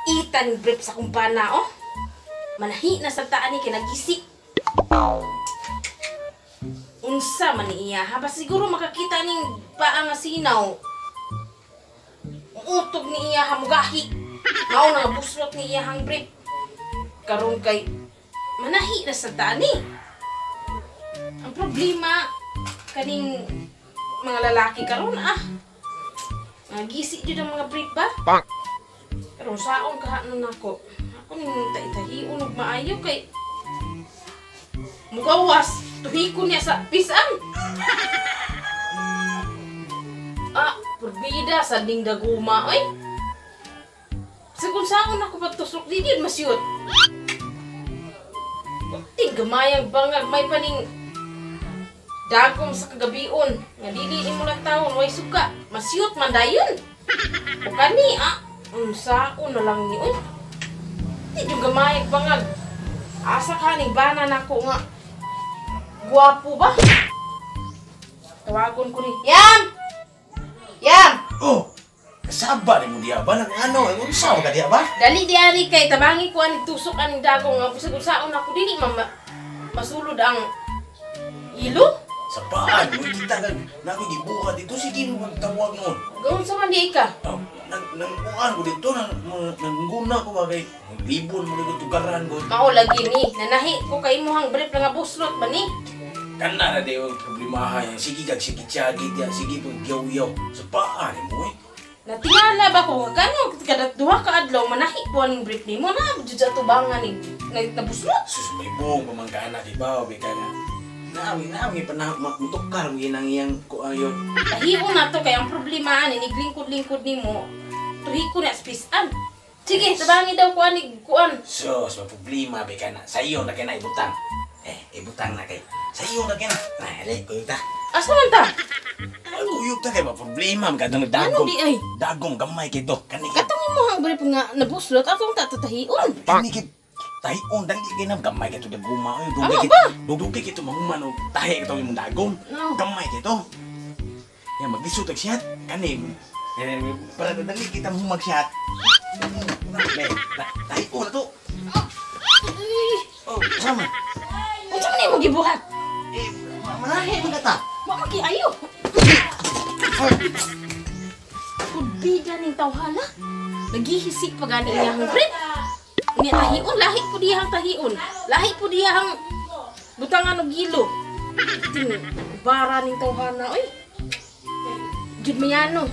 itan brief sa kumpana, oh. Manahi na sa taan ni kinagisi. Unsa man iya, ha? Ba siguro makakita ning paa nga sinaw. Utog ni iya hamugahi. Mao na buslot ni iya hang brief. Karon kay manahi na sa taan ni. Ang problema kaning mga lalaki karon nagisi jud ang mga brief ba? Pero saon kahanon nako. Ako ning tahi-tahiun ug maayo kay mugawas tuhikon niya sa pisan. Purbida sa ding daguma oy. Sigun saon ako patusok di yun masyut. Pagting gamayang bangag may paning dagom sa kagabion nga dili ni mo lang taon way suka masyut man dayon. O kani unsaon na lang ni oy. Di yung gamayang bangag. Asa kaning bana nako nga guwapo ba? Tawagon ko ni Yam! Yam! Oh! Kasaba ni mo diya ba? Nag-ano? Unsaw ka diya ba? Dali diari kay tabangi ko aning tusok aning dagong nga usag-usaon ako dili masulod ang ilo. Sa paan, mo kita kag nako gibuhat dito sige mo magtawag noon. Gawon sa man di ka. Nang ko dito nangguna ko ba kay libon mo dito tugaran ko. Mao lagi ni nanahi ko kay imong brief nga buslot ba ni? Kana na di yung problema yan. Sige kag sige tiyagi diya. Sige pong yaw-yaw. Sa paan mo eh. Natingala ba ko kano kada duha ka adlaw manahi po aning brief nimo na jud sa tubangan ni nabuslot. Sus may buong pamangkana kay bawo be kana. Nawi pa na mutukar mo ginang iyang kuayon. Tahion na to kay ang problema ani niglingkod-lingkod nimo. Tuhiko na spisan. Sige, tabangi daw ko ani kuan. Sus, may problema be kana. Sa iyo na kay na ibutang. Ibutang na kay. Sa iyo na kay na. Alay ko ta. Asa man ta? Kuyog ta kay ma problema magandang dagom. Ano di ay? Dagom gamay kay to. Kani Katong mo hang brief nga nabuslot atong tatatahion. Kani kay tahion dang ginam gamay kay to daguma oy dugay kay to mahuman og tahi kay to imong dagom. Gamay kay to. Ya maglisod og siyat kani. Para dali kita mahumag siyat. Tahion na to. Oh, sama. Unsa man mo gibuhat? Manahe man kata. Wa ayo. Kurbida ning tawhala. Nagihisik pa gani iyang brief. Ni tahion lahi po diyang tahion. Lahi po diyang butangan og gilo. Ting bara ning tawhana oy. Jud mayano.